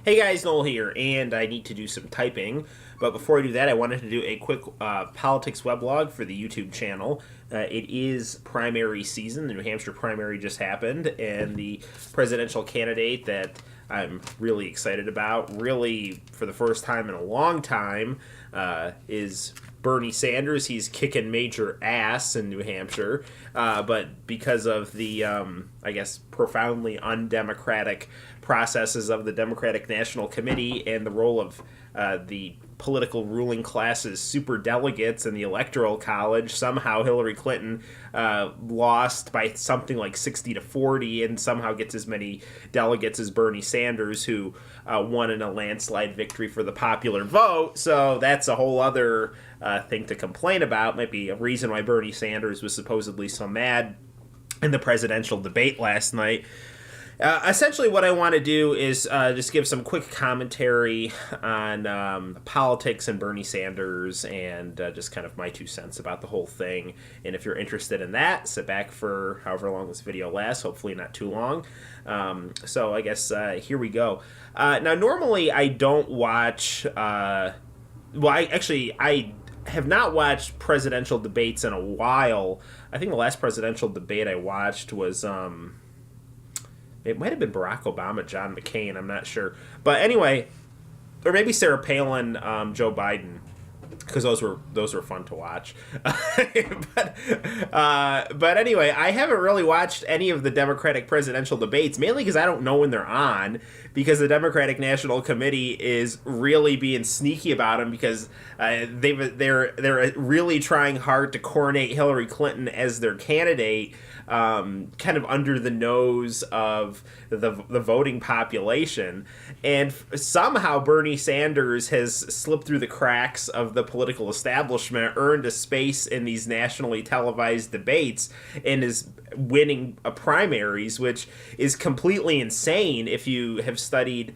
Hey guys, Noel here, and I need to do some typing. But before I do that, I wanted to do a quick politics weblog for the YouTube channel. It is primary season. The New Hampshire primary just happened, and the presidential candidate that I'm really excited about, really for the first time in a long time, is Bernie Sanders. He's kicking major ass in New Hampshire, but because of the, I guess, profoundly undemocratic processes of the Democratic National Committee and the role of the political ruling class's super delegates in the Electoral College, somehow Hillary Clinton lost by something like 60-40 and somehow gets as many delegates as Bernie Sanders, who won in a landslide victory for the popular vote. So that's a whole other thing to complain about. Might be a reason why Bernie Sanders was supposedly so mad in the presidential debate last night. Essentially, what I want to do is just give some quick commentary on politics and Bernie Sanders and just kind of my 2 cents about the whole thing. And if you're interested in that, sit back for however long this video lasts, hopefully not too long. So I guess here we go. Now, normally I don't watch... I have not watched presidential debates in a while. I think the last presidential debate I watched was... it might have been Barack Obama, John McCain, I'm not sure. But anyway, or maybe Sarah Palin, Joe Biden, because those were fun to watch. but anyway, I haven't really watched any of the Democratic presidential debates, mainly because I don't know when they're on, because the Democratic National Committee is really being sneaky about them, because they're really trying hard to coronate Hillary Clinton as their candidate, kind of under the nose of the voting population. And somehow Bernie Sanders has slipped through the cracks of the political establishment, earned a space in these nationally televised debates, and is winning primaries, which is completely insane if you have studied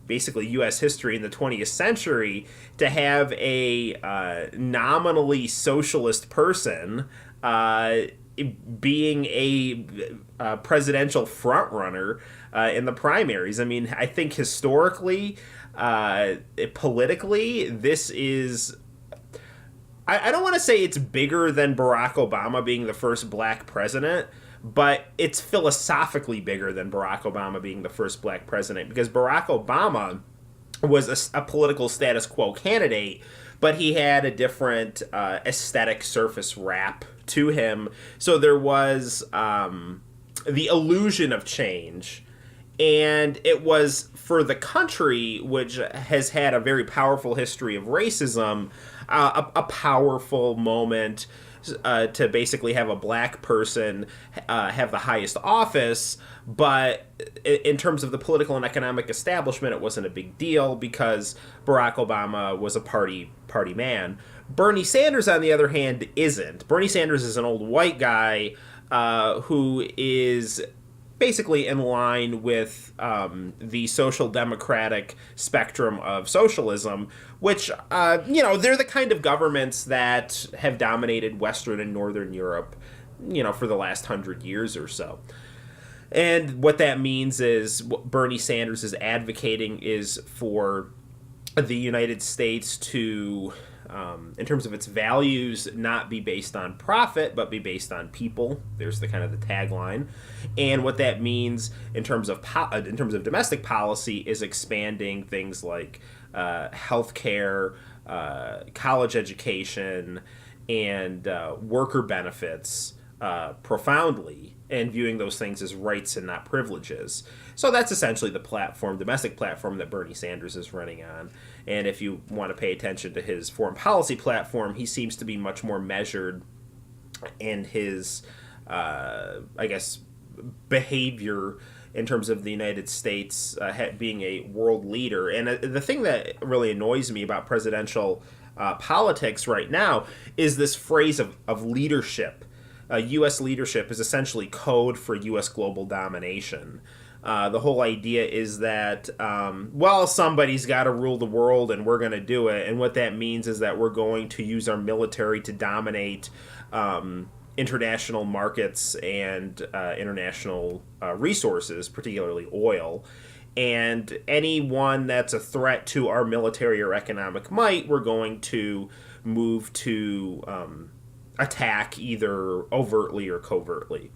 basically U.S. history in the 20th century, to have a nominally socialist person being a presidential frontrunner in the primaries. I mean, I think historically, politically, this is... I don't want to say it's bigger than Barack Obama being the first black president, but it's philosophically bigger than Barack Obama being the first black president, because Barack Obama was a political status quo candidate, but he had a different aesthetic surface wrap to him. So there was the illusion of change, and it was for the country, which has had a very powerful history of racism, a powerful moment to basically have a black person have the highest office. But in terms of the political and economic establishment, it wasn't a big deal because Barack Obama was a party man. Bernie Sanders, on the other hand, isn't. Bernie Sanders is an old white guy who is basically in line with the social democratic spectrum of socialism, which, they're the kind of governments that have dominated Western and Northern Europe, for the last 100 years or so. And what that means is what Bernie Sanders is advocating is for the United States to, in terms of its values, not be based on profit, but be based on people. There's the kind of the tagline. And what that means in terms of domestic policy is expanding things like healthcare, college education, and worker benefits profoundly, and viewing those things as rights and not privileges. So that's essentially the domestic platform that Bernie Sanders is running on. And if you want to pay attention to his foreign policy platform, he seems to be much more measured in his, behavior in terms of the United States being a world leader. And the thing that really annoys me about presidential politics right now is this phrase of leadership. U.S. leadership is essentially code for U.S. global domination. The whole idea is that, somebody's got to rule the world and we're going to do it. And what that means is that we're going to use our military to dominate international markets and international resources, particularly oil. and anyone that's a threat to our military or economic might, we're going to move to attack either overtly or covertly.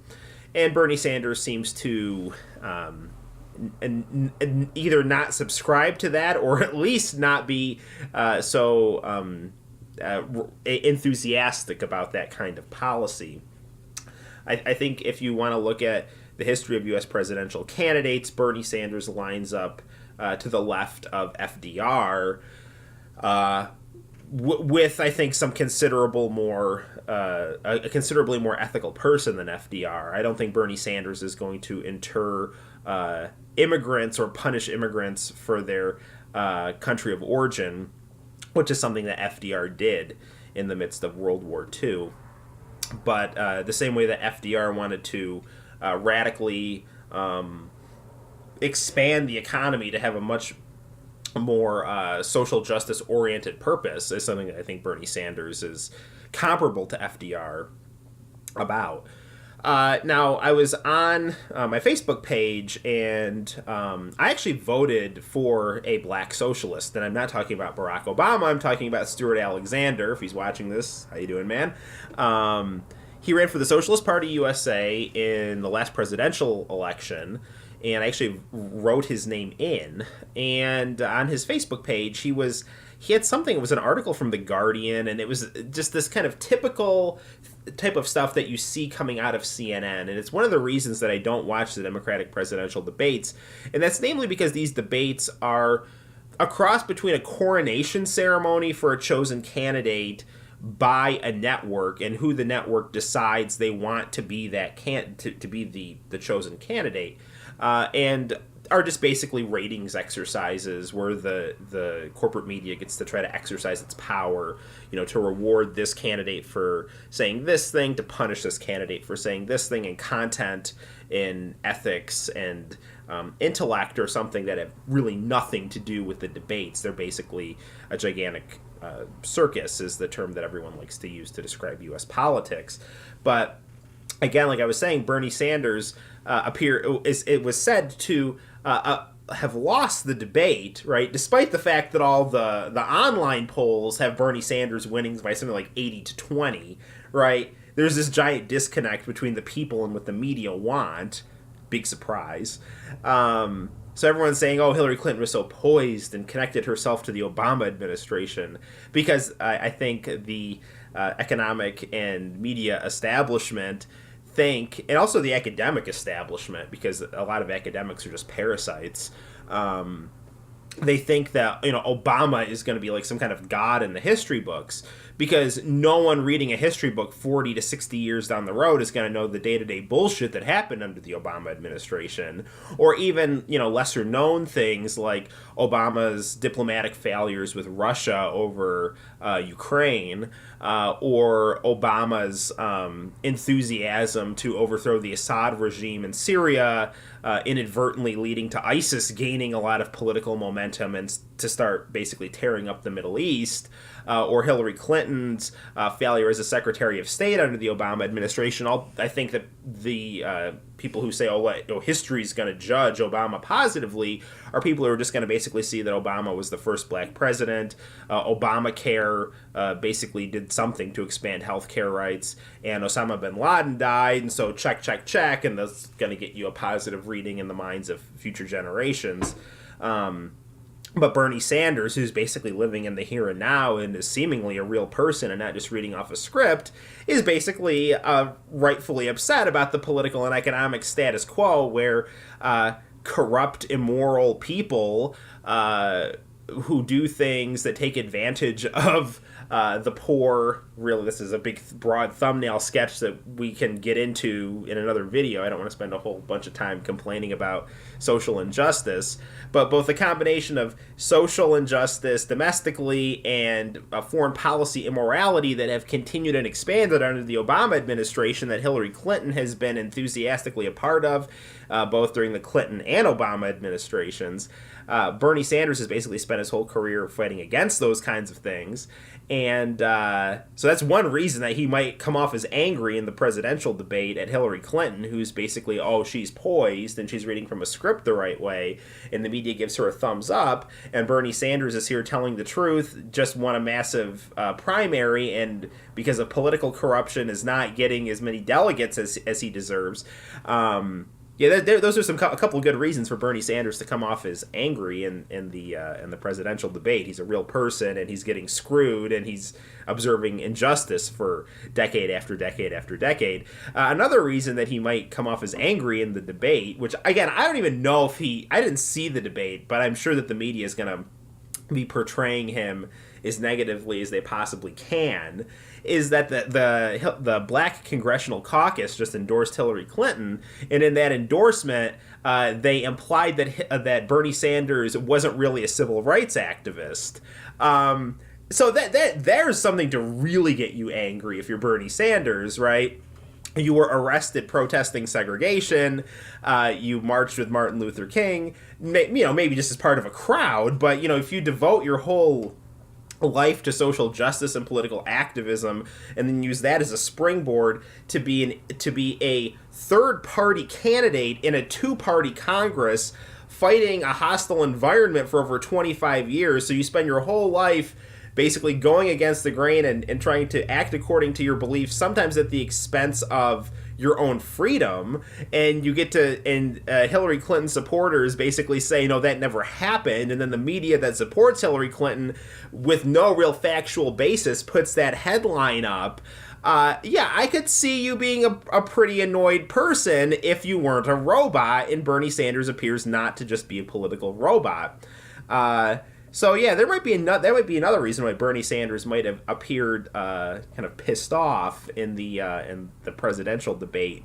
And Bernie Sanders seems to either not subscribe to that, or at least not be so enthusiastic about that kind of policy. I think if you want to look at the history of U.S. presidential candidates, Bernie Sanders lines up to the left of FDR, with, I think, some considerably more ethical person than FDR. I don't think Bernie Sanders is going to inter immigrants or punish immigrants for their country of origin, which is something that FDR did in the midst of World War II. But the same way that FDR wanted to radically expand the economy to have a much more social justice oriented purpose, is something that I think Bernie Sanders is comparable to FDR about. Now, I was on my Facebook page, and I actually voted for a black socialist. And I'm not talking about Barack Obama. I'm talking about Stuart Alexander. If he's watching this, how you doing, man? He ran for the Socialist Party USA in the last presidential election, and I actually wrote his name in. And on his Facebook page, he had something, it was an article from The Guardian, and it was just this kind of typical type of stuff that you see coming out of CNN. And it's one of the reasons that I don't watch the Democratic presidential debates. And that's namely because these debates are a cross between a coronation ceremony for a chosen candidate by a network, and who the network decides they want to be that to be the chosen candidate, and are just basically ratings exercises where the corporate media gets to try to exercise its power, to reward this candidate for saying this thing, to punish this candidate for saying this thing, and content in ethics and intellect or something that have really nothing to do with the debates. They're basically a gigantic circus, is the term that everyone likes to use to describe U.S. politics. But again, like I was saying, Bernie Sanders it was said to have lost the debate, right? Despite the fact that all the online polls have Bernie Sanders winning by something like 80-20, right? There's this giant disconnect between the people and what the media want. Big surprise. So everyone's saying, oh, Hillary Clinton was so poised and connected herself to the Obama administration, because I think the economic and media establishment think, and also the academic establishment, because a lot of academics are just parasites, they think that Obama is going to be like some kind of god in the history books, because no one reading a history book 40 to 60 years down the road is going to know the day-to-day bullshit that happened under the Obama administration, or even lesser known things like Obama's diplomatic failures with Russia over Ukraine, or Obama's enthusiasm to overthrow the Assad regime in Syria, inadvertently leading to ISIS gaining a lot of political momentum and to start basically tearing up the Middle East, or Hillary Clinton's failure as a Secretary of State under the Obama administration. I think that the people who say, history is going to judge Obama positively, are people who are just going to basically see that Obama was the first black president. Obamacare basically did something to expand health care rights, and Osama bin Laden died, and so check, and that's going to get you a positive reading in the minds of future generations. But Bernie Sanders, who's basically living in the here and now and is seemingly a real person and not just reading off a script, is basically rightfully upset about the political and economic status quo, where corrupt, immoral people who do things that take advantage of the poor. Really, this is a big, broad thumbnail sketch that we can get into in another video. I don't want to spend a whole bunch of time complaining about social injustice, but both a combination of social injustice domestically and foreign policy immorality that have continued and expanded under the Obama administration that Hillary Clinton has been enthusiastically a part of, both during the Clinton and Obama administrations. Bernie Sanders has basically spent his whole career fighting against those kinds of things. And so that's one reason that he might come off as angry in the presidential debate at Hillary Clinton, who's basically, oh, she's poised and she's reading from a script the right way, and the media gives her a thumbs up, and Bernie Sanders is here telling the truth, just won a massive primary, and because of political corruption is not getting as many delegates as he deserves. Those are a couple of good reasons for Bernie Sanders to come off as angry in the presidential debate. He's a real person, and he's getting screwed, and he's observing injustice for decade after decade after decade. Another reason that he might come off as angry in the debate, which again I don't even know if I didn't see the debate, but I'm sure that the media is going to be portraying him as negatively as they possibly can, is that the Black Congressional Caucus just endorsed Hillary Clinton, and in that endorsement, they implied that Bernie Sanders wasn't really a civil rights activist. So that there's something to really get you angry if you're Bernie Sanders, right? You were arrested protesting segregation. You marched with Martin Luther King. Maybe just as part of a crowd, but if you devote your whole life to social justice and political activism, and then use that as a springboard to be a third-party candidate in a two-party Congress, fighting a hostile environment for over 25 years. So you spend your whole life basically going against the grain and trying to act according to your beliefs, sometimes at the expense of your own freedom, and you get to, and Hillary Clinton supporters basically say, no, that never happened, and then the media that supports Hillary Clinton with no real factual basis puts that headline up. I could see you being a pretty annoyed person if you weren't a robot, and Bernie Sanders appears not to just be a political robot. So there might be another reason why Bernie Sanders might have appeared kind of pissed off in the presidential debate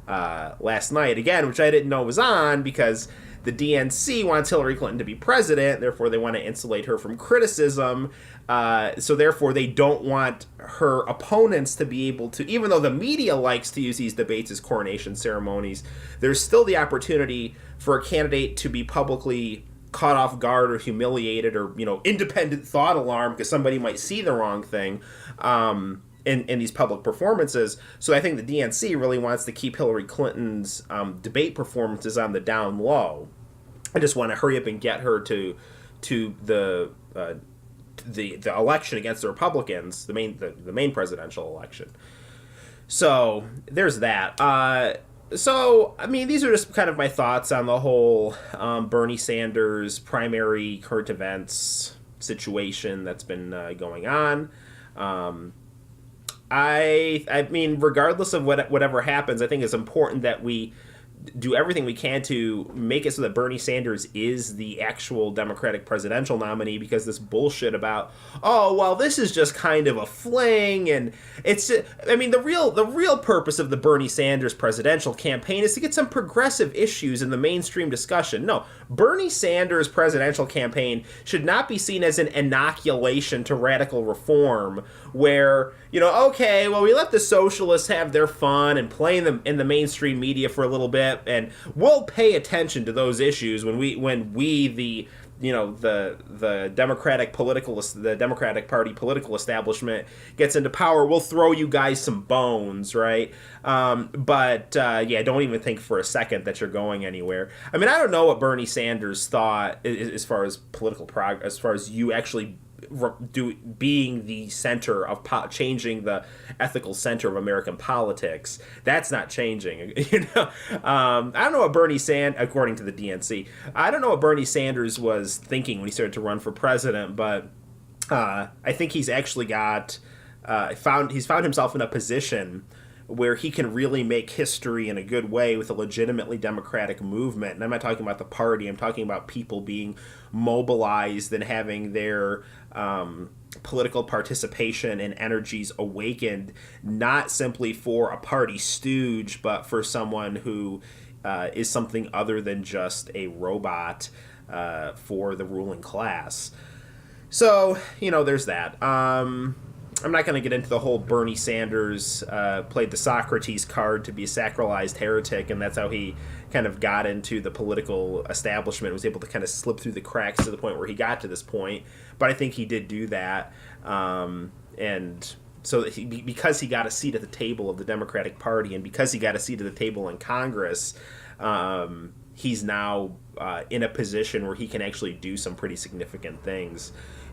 last night, again, which I didn't know was on, because the DNC wants Hillary Clinton to be president, therefore they want to insulate her from criticism. So therefore they don't want her opponents to be able to, even though the media likes to use these debates as coronation ceremonies, there's still the opportunity for a candidate to be publicly caught off guard or humiliated, or independent thought alarm because somebody might see the wrong thing in these public performances. So I think the DNC really wants to keep Hillary Clinton's debate performances on the down low. I just want to hurry up and get her to the election against the Republicans, the main presidential election. So there's that. So, I mean, these are just kind of my thoughts on the whole Bernie Sanders primary current events situation that's been going on. I mean, regardless of whatever happens, I think it's important that we do everything we can to make it so that Bernie Sanders is the actual Democratic presidential nominee, because this bullshit about, oh, well, this is just kind of a fling, and it's just, I mean, the real purpose of the Bernie Sanders presidential campaign is to get some progressive issues in the mainstream discussion. No, Bernie Sanders presidential campaign should not be seen as an inoculation to radical reform where, okay, well, we let the socialists have their fun and play in the mainstream media for a little bit, and we'll pay attention to those issues when we the Democratic Party political establishment gets into power. We'll throw you guys some bones, right? But don't even think for a second that you're going anywhere. I mean, I don't know what Bernie Sanders thought as far as political progress, as far as you actually being the center of changing the ethical center of American politics. That's not changing. I don't know what Bernie Sanders, according to the DNC, I don't know what Bernie Sanders was thinking when he started to run for president, but I think he's actually found himself in a position where he can really make history in a good way with a legitimately democratic movement. And I'm not talking about the party. I'm talking about people being mobilized and having their political participation and energies awakened, not simply for a party stooge, but for someone who is something other than just a robot for the ruling class. So, there's that. I'm not going to get into the whole Bernie Sanders played the Socrates card to be a sacralized heretic, and that's how he kind of got into the political establishment, was able to kind of slip through the cracks to the point where he got to this point. But I think he did do that. And so because he got a seat at the table of the Democratic Party, and because he got a seat at the table in Congress, he's now in a position where he can actually do some pretty significant things.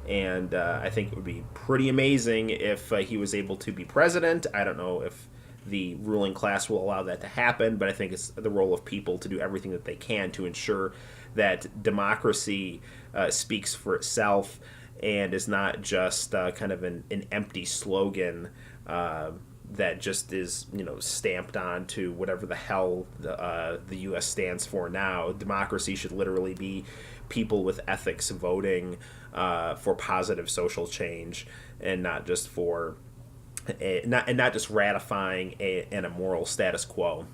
And I think it would be pretty amazing if he was able to be president. I don't know if the ruling class will allow that to happen, but I think it's the role of people to do everything that they can to ensure that democracy speaks for itself and is not just kind of an empty slogan that just is, stamped on to whatever the hell the U.S. stands for now. Democracy should literally be people with ethics voting for positive social change, and not just for not just ratifying an immoral status quo.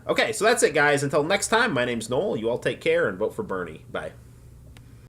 Okay, so that's it, guys. Until next time, my name's Noel. You all take care and vote for Bernie. Bye.